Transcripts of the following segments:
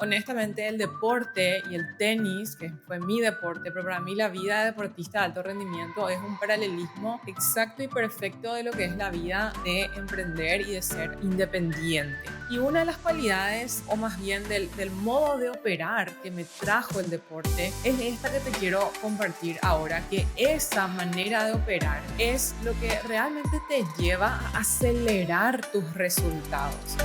honestamente el deporte y el tenis, que fue mi deporte, pero para mí la vida de deportista de alto rendimiento es un paralelismo exacto y perfecto de lo que es la vida de emprender y de ser independiente. Y una de las cualidades, o más bien del modo de operar que me trajo el deporte, es esta que te quiero compartir ahora, que esa manera de operar es lo que realmente te lleva a acelerar tus resultados.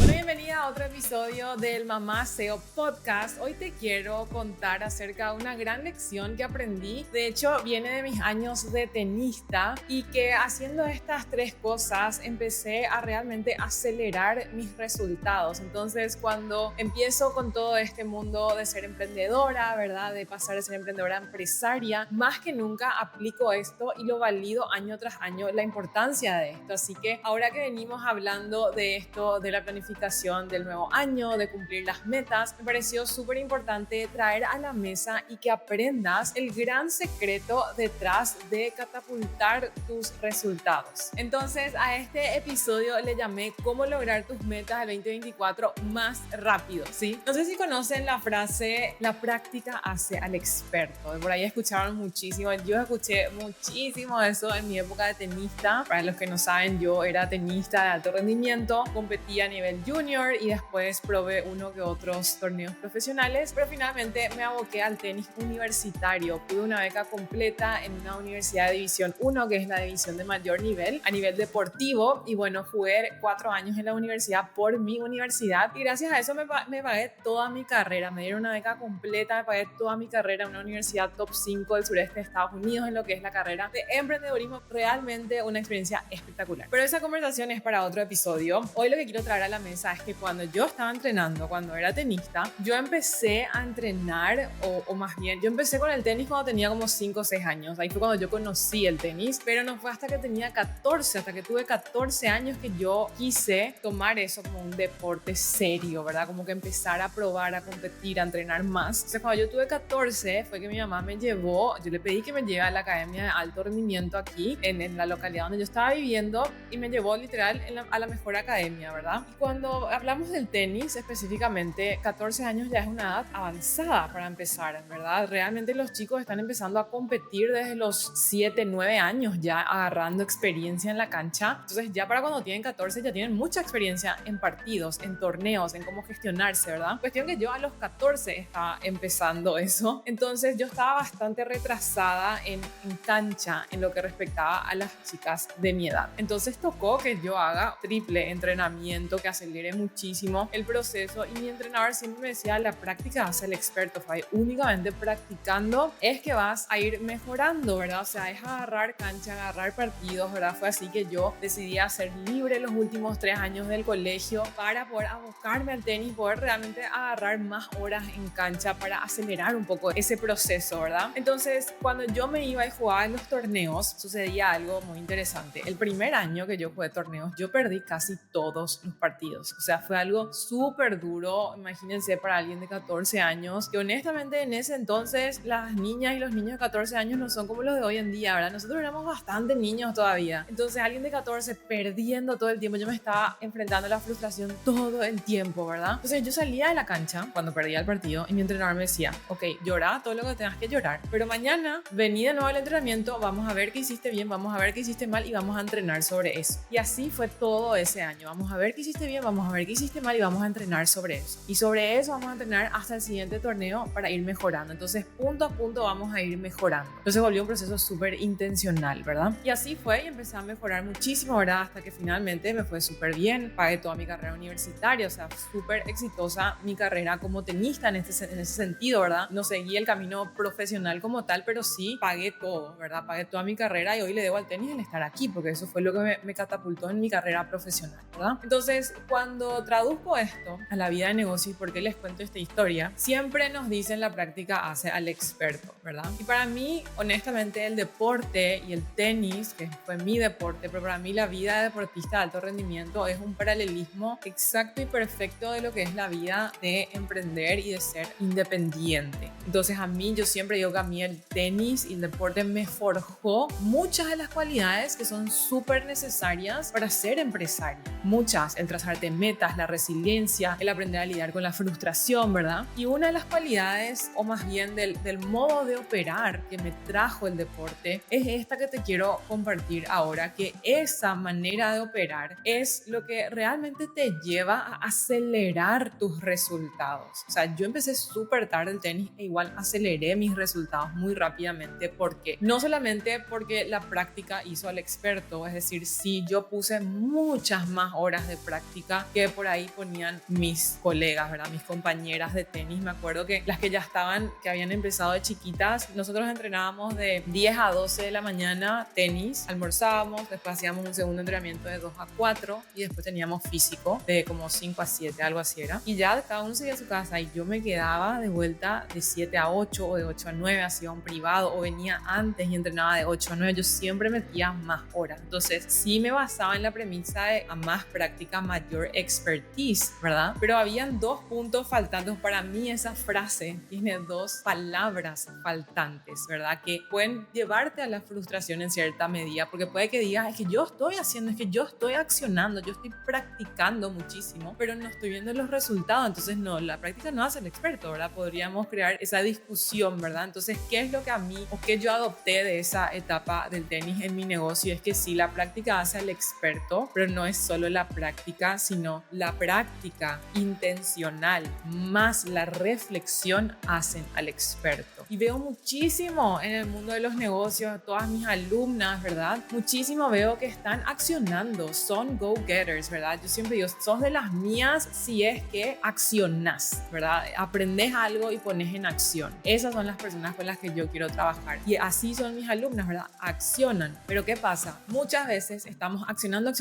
Bienvenida a otro episodio del Mamá SEO Podcast. Hoy te quiero contar acerca de una gran lección que aprendí. De hecho, viene de mis años de tenista y que haciendo estas tres cosas empecé a realmente acelerar mis resultados. Entonces, cuando empiezo con todo este mundo de ser emprendedora, ¿verdad? De pasar de ser emprendedora a empresaria, más que nunca aplico esto y lo valido año tras año, la importancia de esto. Así que ahora que venimos hablando de esto, de la planificación del nuevo año, de cumplir las metas, me pareció súper importante traer a la mesa y que aprendas el gran secreto detrás de catapultar tus resultados. Entonces, a este episodio le llamé ¿Cómo lograr tus metas del 2024 más rápido? ¿Sí? No sé si conocen la frase, la práctica hace al experto. Por ahí escucharon muchísimo. Yo escuché muchísimo eso en mi época de tenista. Para los que no saben, yo era tenista de alto rendimiento, competía a nivel junior y después probé uno que otros torneos profesionales, pero finalmente me aboqué al tenis universitario. Pude una beca completa en una universidad de división 1, que es la división de mayor nivel a nivel deportivo, y bueno, jugué 4 años en la universidad por mi universidad y gracias a eso me pagué toda mi carrera. Me dieron una beca completa, me pagué toda mi carrera en una universidad top 5 del sureste de Estados Unidos en lo que es la carrera de emprendedurismo. Realmente una experiencia espectacular, pero esa conversación es para otro episodio. Hoy lo que quiero traer a la mesa es que cuando yo estaba entrenando, cuando era tenista, yo empecé a entrenar, o más bien, yo empecé con el tenis cuando tenía como 5 o 6 años. Ahí fue cuando yo conocí el tenis, pero no fue hasta que tenía 14, hasta que tuve 14 años que yo quise tomar eso como un deporte serio, ¿verdad? Como que empezar a probar, a competir, a entrenar más. Entonces, cuando yo tuve 14, fue que mi mamá me llevó, yo le pedí que me lleve a la academia de alto rendimiento aquí, en la localidad donde yo estaba viviendo, y me llevó literal a la mejor academia, ¿verdad? Y cuando hablamos del tenis específicamente, 14 años ya es una edad avanzada para empezar, ¿verdad? Realmente los chicos están empezando a competir desde los 7, 9 años ya agarrando experiencia en la cancha. Entonces ya para cuando tienen 14 ya tienen mucha experiencia en partidos, en torneos, en cómo gestionarse, ¿verdad? Cuestión que yo a los 14 estaba empezando eso. Entonces yo estaba bastante retrasada en cancha en lo que respectaba a las chicas de mi edad. Entonces tocó que yo haga triple entrenamiento, que acelere muchísimo el proceso, y mi entrenador siempre me decía: la práctica hace el experto, Fay. Únicamente practicando es que vas a ir mejorando, ¿verdad? O sea, es agarrar cancha, agarrar partidos, ¿verdad? Fue así que yo decidí ser libre los últimos 3 años del colegio para poder abocarme al tenis, poder realmente agarrar más horas en cancha para acelerar un poco ese proceso, ¿verdad? Entonces, cuando yo me iba y jugaba en los torneos, sucedía algo muy interesante. El primer año que yo jugué torneos, yo perdí casi todos los partidos. O sea, fue algo súper duro. Imagínense, para alguien de 14 años, que honestamente en ese entonces las niñas y los niños de 14 años no son como los de hoy en día, ¿verdad? Nosotros éramos bastante niños todavía. Entonces, alguien de 14 perdiendo todo el tiempo, yo me estaba enfrentando a la frustración todo el tiempo, ¿verdad? Entonces, yo salía de la cancha cuando perdía el partido y mi entrenador me decía: ok, llora todo lo que tengas que llorar, pero mañana vení de nuevo al entrenamiento, vamos a ver qué hiciste bien, vamos a ver qué hiciste mal y vamos a entrenar sobre eso. Y así fue todo ese año. Vamos a ver qué hiciste bien, vamos a ver qué hiciste mal y vamos a entrenar sobre eso. Y sobre eso vamos a entrenar hasta el siguiente torneo para ir mejorando. Entonces, punto a punto vamos a ir mejorando. Entonces, volvió un proceso súper intencional, ¿verdad? Y así fue, y empecé a mejorar muchísimo, ¿verdad? Hasta que finalmente me fue súper bien. Pagué toda mi carrera universitaria, o sea, súper exitosa mi carrera como tenista en ese sentido, ¿verdad? No seguí el camino profesional como tal, pero sí pagué todo, ¿verdad? Pagué toda mi carrera y hoy le debo al tenis el estar aquí, porque eso fue lo que me catapultó en mi carrera profesional, ¿verdad? Entonces, cuando traduzco esto a la vida de negocio y por qué les cuento esta historia, siempre nos dicen la práctica hace al experto, ¿verdad? Y para mí, honestamente, el deporte y el tenis, que fue mi deporte, pero para mí la vida de deportista de alto rendimiento es un paralelismo exacto y perfecto de lo que es la vida de emprender y de ser independiente. Entonces yo siempre digo que a mí el tenis y el deporte me forjó muchas de las cualidades que son súper necesarias para ser empresario. Muchas, el trazarte metas, la resiliencia, el aprender a lidiar con la frustración, ¿verdad? Y una de las cualidades, o más bien del modo de operar que me trajo el deporte, es esta que te quiero compartir ahora, que esa manera de operar es lo que realmente te lleva a acelerar tus resultados. O sea, yo empecé súper tarde el tenis e igual aceleré mis resultados muy rápidamente. ¿Por qué? No solamente porque la práctica hizo al experto, es decir, sí, yo puse muchas más horas de práctica que por ahí ponían mis colegas, ¿verdad? Mis compañeras de tenis. Me acuerdo que las que ya estaban, que habían empezado de chiquitas, nosotros entrenábamos de 10 a 12 de la mañana tenis, almorzábamos, después hacíamos un segundo entrenamiento de 2 a 4 y después teníamos físico de como 5 a 7, algo así era. Y ya cada uno se iba a su casa y yo me quedaba de vuelta de 7 a 8 o de 8 a 9, hacía un privado o venía antes y entrenaba de 8 a 9. Yo siempre metía más horas. Entonces sí me basaba en la premisa de a más práctica, mayor expertise, ¿verdad? Pero habían dos puntos faltantes. Para mí esa frase tiene dos palabras faltantes, ¿verdad? Que pueden llevarte a la frustración en cierta medida, porque puede que digas, es que yo estoy haciendo, es que yo estoy accionando, yo estoy practicando muchísimo, pero no estoy viendo los resultados. Entonces no, la práctica no hace el experto, ¿verdad? Podríamos crear esa discusión, ¿verdad? Entonces, ¿qué es lo que a mí o qué yo adopté de esa etapa del tenis en mi negocio? Es que sí, la práctica hace al experto, pero no es solo la práctica, sino la práctica intencional más la reflexión hacen al experto. Y veo muchísimo en el mundo de los negocios, todas mis alumnas, ¿verdad? Muchísimo veo que están accionando, son go-getters, ¿verdad? Yo siempre digo, sos de las mías si es que accionás, ¿verdad? Aprendes algo y pones en acción. Esas son las personas con las que yo quiero trabajar. Y así son mis alumnas, ¿verdad? Accionan. Pero ¿qué pasa? Muchas veces estamos accionando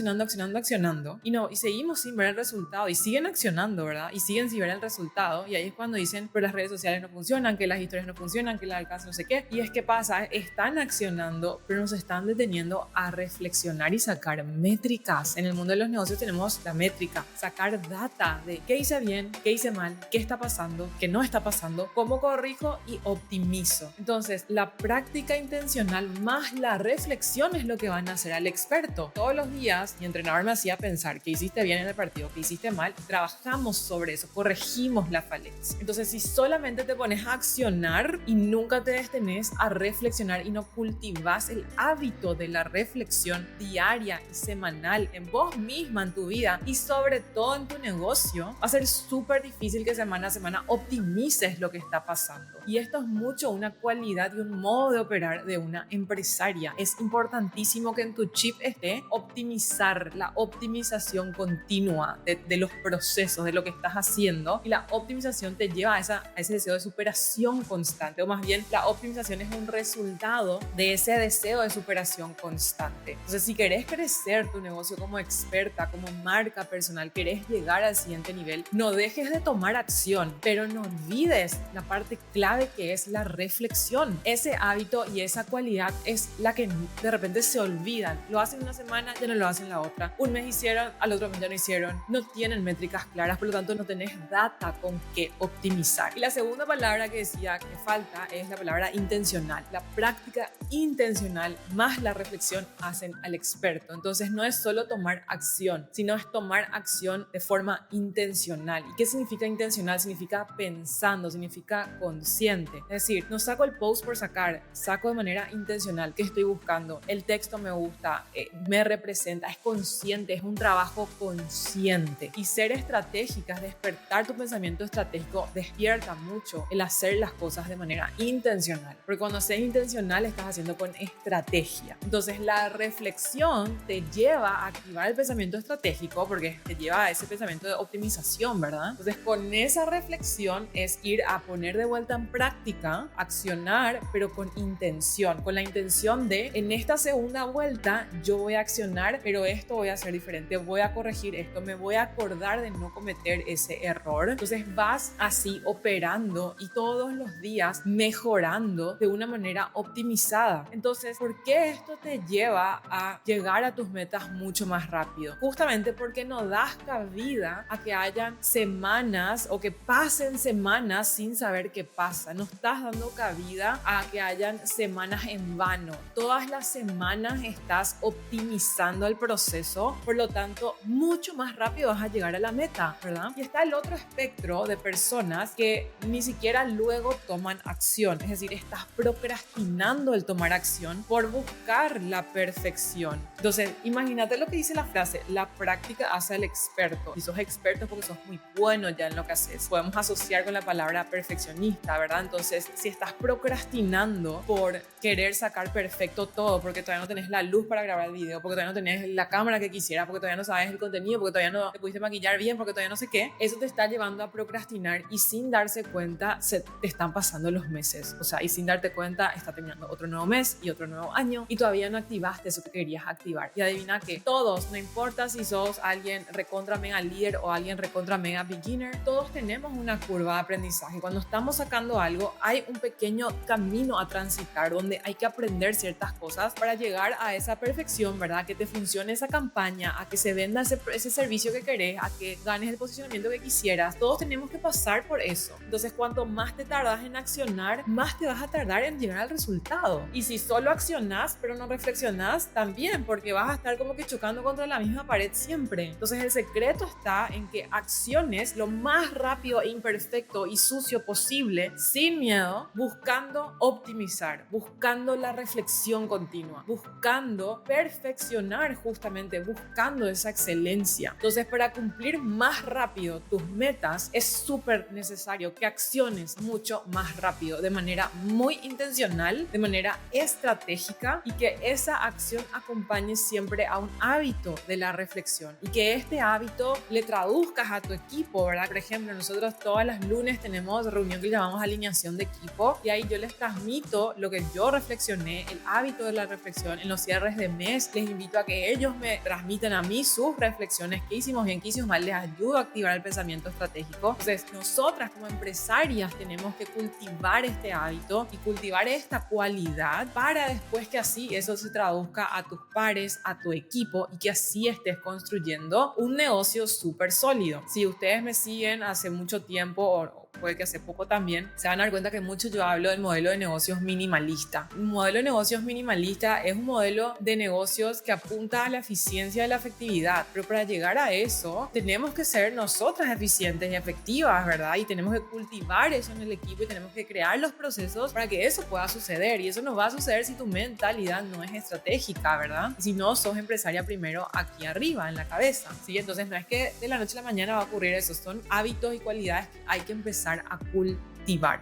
y seguimos sin ver el resultado y siguen accionando, ¿verdad? Y siguen sin ver el resultado y ahí es cuando dicen, pero las redes sociales no funcionan, que las historias no funcionan, que el alcance no sé qué. Y es que pasa, están accionando, pero nos están deteniendo a reflexionar y sacar métricas. En el mundo de los negocios tenemos la métrica, sacar data de qué hice bien, qué hice mal, qué está pasando, qué no está pasando, cómo corrijo y optimizo. Entonces, la práctica intencional más la reflexión es lo que van a hacer al experto. Todos los días mi entrenador me hacía pensar qué hiciste bien en el partido, qué hiciste mal, trabajamos sobre eso, corregimos la falencia. Entonces, si solamente te pones a accionar y nunca te detenés a reflexionar y no cultivas el hábito de la reflexión diaria y semanal en vos misma, en tu vida y sobre todo en tu negocio, va a ser súper difícil que semana a semana optimices lo que está pasando. Y esto es mucho una cualidad y un modo de operar de una empresaria. Es importantísimo que en tu chip esté optimizar, la optimización continua de los procesos, de lo que estás haciendo, y la optimización te lleva a ese deseo de superación constante, o más bien la optimización es un resultado de ese deseo de superación constante. Entonces, si querés crecer tu negocio como experta, como marca personal, querés llegar al siguiente nivel, no dejes de tomar acción, pero no olvides la parte clave que es la reflexión. Ese hábito y esa cualidad es la que de repente se olvidan. Lo hacen una semana, ya no lo hacen la otra. Un mes hicieron, al otro mes ya no hicieron. No tienen métricas claras, por lo tanto no tenés data con qué optimizar. Y la segunda palabra que decía que falta es la palabra intencional. La práctica intencional más la reflexión hacen al experto. Entonces no es solo tomar acción, sino es tomar acción de forma intencional. ¿Y qué significa intencional? Significa pensando, significa consciente. Es decir, no saco el post por sacar, saco de manera intencional qué estoy buscando. El texto me gusta, me representa, es consciente, es un trabajo consciente. Y ser estratégica, despertar tu pensamiento estratégico, despierta mucho el hacer las cosas de manera intencional. Porque cuando seas intencional estás haciendo con estrategia. Entonces la reflexión te lleva a activar el pensamiento estratégico porque te lleva a ese pensamiento de optimización, ¿verdad? Entonces con esa reflexión es ir a poner de vuelta en práctica, accionar, pero con intención, con la intención de en esta segunda vuelta yo voy a accionar, pero esto voy a hacer diferente, voy a corregir esto, me voy a acordar tratar de no cometer ese error. Entonces vas así operando y todos los días mejorando de una manera optimizada. Entonces, ¿por qué esto te lleva a llegar a tus metas mucho más rápido? Justamente porque no das cabida a que hayan semanas o que pasen semanas sin saber qué pasa. No estás dando cabida a que hayan semanas en vano. Todas las semanas estás optimizando el proceso, por lo tanto, mucho más rápido vas a llegar a la meta, ¿verdad? Y está el otro espectro de personas que ni siquiera luego toman acción, es decir, estás procrastinando el tomar acción por buscar la perfección. Entonces, imagínate lo que dice la frase, la práctica hace al experto. Si sos experto es porque sos muy bueno ya en lo que haces. Podemos asociar con la palabra perfeccionista, ¿verdad? Entonces, si estás procrastinando por querer sacar perfecto todo, porque todavía no tenés la luz para grabar el video, porque todavía no tenés la cámara que quisieras, porque todavía no sabes el contenido, porque todavía no te pudiste maquillar bien, porque todavía no sé qué, eso te está llevando a procrastinar y sin darse cuenta se te están pasando los meses. O sea, y sin darte cuenta está terminando otro nuevo mes y otro nuevo año y todavía no activaste eso que querías activar. Y adivina que todos, no importa si sos alguien recontra mega líder o alguien recontra mega beginner, todos tenemos una curva de aprendizaje. Cuando estamos sacando algo, hay un pequeño camino a transitar donde hay que aprender ciertas cosas para llegar a esa perfección, ¿verdad? Que te funcione esa campaña, a que se venda ese servicio que querés, a que ganes el posicionamiento que quisieras. Todos tenemos que pasar por eso. Entonces, cuanto más te tardas en accionar, más te vas a tardar en llegar al resultado. Y si solo accionás pero no reflexionás, también, porque vas a estar como que chocando contra la misma pared siempre. Entonces, el secreto está en que acciones lo más rápido e imperfecto y sucio posible, sin miedo, buscando optimizar, buscando la reflexión continua, buscando perfeccionar, justamente buscando esa excelencia. Entonces, para cumplir más rápido tus metas, es súper necesario que acciones mucho más rápido, de manera muy intencional, de manera estratégica, y que esa acción acompañe siempre a un hábito de la reflexión y que este hábito le traduzcas a tu equipo, ¿verdad? Por ejemplo, nosotros todas las lunes tenemos reunión que llamamos alineación de equipo y ahí yo les transmito lo que yo reflexioné, el hábito de la reflexión. En los cierres de mes les invito a que ellos me transmitan a mí sus reflexiones, qué hicimos bien, qué hicimos mal, les ayudo a activar el pensamiento estratégico. Entonces, nosotras como empresarias tenemos que cultivar este hábito y cultivar esta cualidad para después que así eso se traduzca a tus pares, a tu equipo y que así estés construyendo un negocio súper sólido. Si ustedes me siguen hace mucho tiempo o puede que hace poco también, se van a dar cuenta que mucho yo hablo del modelo de negocios minimalista. Un modelo de negocios minimalista es un modelo de negocios que apunta a la eficiencia y la efectividad, pero para llegar a eso tenemos que ser nosotras eficientes y efectivas, ¿verdad? Y tenemos que cultivar eso en el equipo y tenemos que crear los procesos para que eso pueda suceder, y eso no va a suceder si tu mentalidad no es estratégica, ¿verdad? Si no sos empresaria primero aquí arriba, en la cabeza, ¿sí? Entonces no es que de la noche a la mañana va a ocurrir eso, son hábitos y cualidades que hay que empezar a cultivar.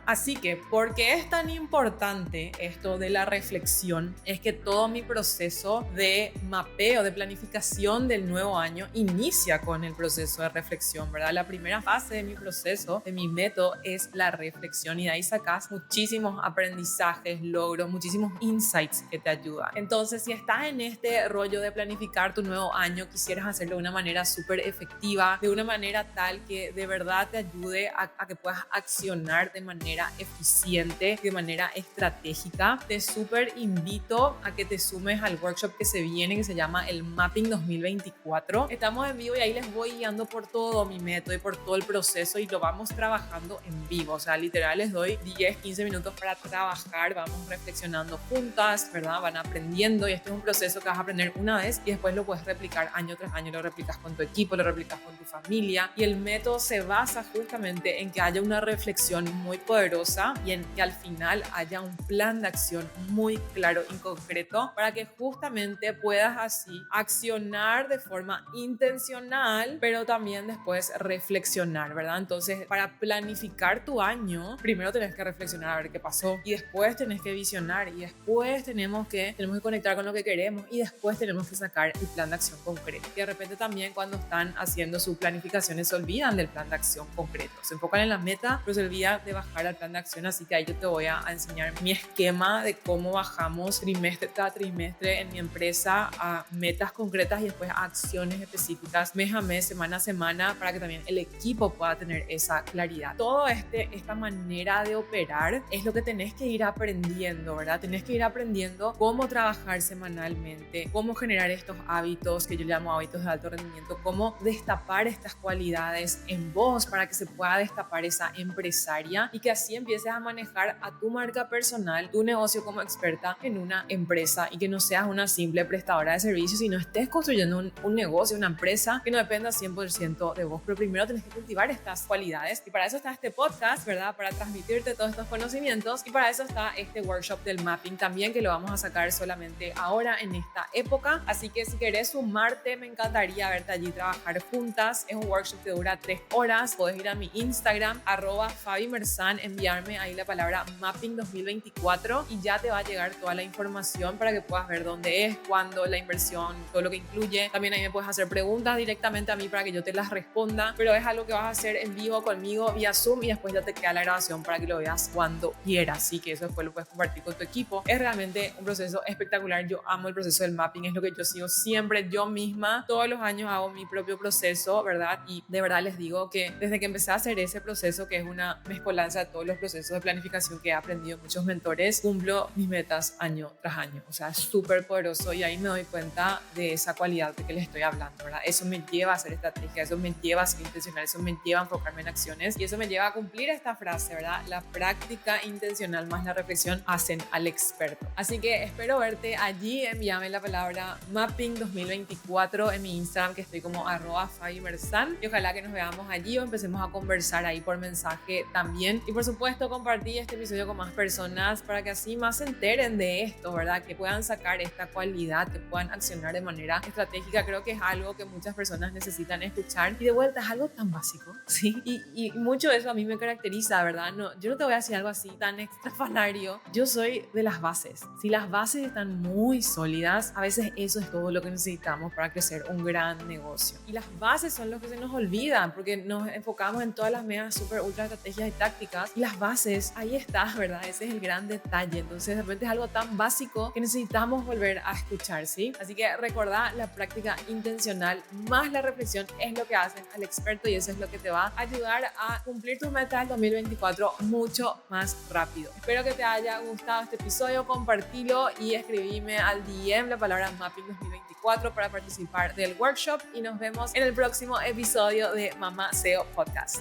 Así que, ¿por qué es tan importante esto de la reflexión? Es que todo mi proceso de mapeo, de planificación del nuevo año inicia con el proceso de reflexión, ¿verdad? La primera fase de mi proceso, de mi método, es la reflexión, y de ahí sacas muchísimos aprendizajes, logros, muchísimos insights que te ayudan. Entonces, si estás en este rollo de planificar tu nuevo año, quisieras hacerlo de una manera súper efectiva, de una manera tal que de verdad te ayude a que puedas accionar de manera eficiente, de manera estratégica, te súper invito a que te sumes al workshop que se viene, que se llama el Mapping 2024. Estamos en vivo y ahí les voy guiando por todo mi método y por todo el proceso, y lo vamos trabajando en vivo. O sea, literal les doy 10, 15 minutos para trabajar, vamos reflexionando juntas, ¿verdad? Van aprendiendo, y este es un proceso que vas a aprender una vez y después lo puedes replicar año tras año, lo replicas con tu equipo, lo replicas con tu familia, y el método se basa justamente en que haya una reflexión muy poderosa y en que al final haya un plan de acción muy claro y concreto para que justamente puedas así accionar de forma intencional, pero también después reflexionar, ¿verdad? Entonces, para planificar tu año, primero tenés que reflexionar a ver qué pasó, y después tenés que visionar, y después tenemos que conectar con lo que queremos, y después tenemos que sacar el plan de acción concreto. Y de repente también cuando están haciendo su planificación se olvidan del plan de acción concreto, se enfocan en la meta, pero se olvidan de de bajar al plan de acción, así que ahí yo te voy a enseñar mi esquema de cómo bajamos trimestre tras trimestre en mi empresa a metas concretas y después a acciones específicas mes a mes, semana a semana, para que también el equipo pueda tener esa claridad. Todo esta manera de operar es lo que tenés que ir aprendiendo, ¿verdad? Tenés que ir aprendiendo cómo trabajar semanalmente, cómo generar estos hábitos que yo llamo hábitos de alto rendimiento, cómo destapar estas cualidades en vos para que se pueda destapar esa empresaria y que así empieces a manejar a tu marca personal, tu negocio como experta en una empresa y que no seas una simple prestadora de servicios, sino estés construyendo un negocio, una empresa que no dependa 100% de vos. Pero primero tenés que cultivar estas cualidades y para eso está este podcast, ¿verdad? Para transmitirte todos estos conocimientos, y para eso está este workshop del mapping también, que lo vamos a sacar solamente ahora en esta época. Así que si querés sumarte, me encantaría verte allí trabajar juntas. Es un workshop que dura 3 horas. Podés ir a mi Instagram @fabimersan, enviarme ahí la palabra mapping 2024 y ya te va a llegar toda la información para que puedas ver dónde es, cuándo, la inversión, todo lo que incluye. También ahí me puedes hacer preguntas directamente a mí para que yo te las responda, pero es algo que vas a hacer en vivo conmigo vía Zoom y después ya te queda la grabación para que lo veas cuando quieras. Así que eso después lo puedes compartir con tu equipo. Es realmente un proceso espectacular. Yo amo el proceso del mapping, es lo que yo sigo siempre yo misma. Todos los años hago mi propio proceso, ¿verdad? Y de verdad les digo que desde que empecé a hacer ese proceso, que es una mezcolanza de todos los procesos de planificación que he aprendido de muchos mentores, cumplo mis metas año tras año. O sea, es súper poderoso y ahí me doy cuenta de esa cualidad de que les estoy hablando, ¿verdad? Eso me lleva a hacer estrategia, eso me lleva a ser intencional, eso me lleva a enfocarme en acciones y eso me lleva a cumplir esta frase, ¿verdad? La práctica intencional más la reflexión hacen al experto. Así que espero verte allí. Envíame la palabra mapping 2024 en mi Instagram, que estoy como @fabimersan, y ojalá que nos veamos allí o empecemos a conversar ahí por mensaje también. Y por supuesto compartí este episodio con más personas para que así más se enteren de esto, ¿verdad? Que puedan sacar esta cualidad, que puedan accionar de manera estratégica. Creo que es algo que muchas personas necesitan escuchar y de vuelta es algo tan básico, ¿sí? Y mucho de eso a mí me caracteriza, ¿verdad? No, yo no te voy a decir algo así tan extrafalario. Yo soy de las bases. Si las bases están muy sólidas, a veces eso es todo lo que necesitamos para crecer un gran negocio. Y las bases son los que se nos olvidan porque nos enfocamos en todas las megas, super, ultra estrategias y tácticas. Y las bases, ahí está, ¿verdad? Ese es el gran detalle. Entonces, de repente es algo tan básico que necesitamos volver a escuchar, ¿sí? Así que recordá, la práctica intencional más la reflexión es lo que hacen al experto y eso es lo que te va a ayudar a cumplir tus metas del 2024 mucho más rápido. Espero que te haya gustado este episodio, compartilo y escribime al DM la palabra mapping 2024 para participar del workshop y nos vemos en el próximo episodio de Mamá SEO Podcast.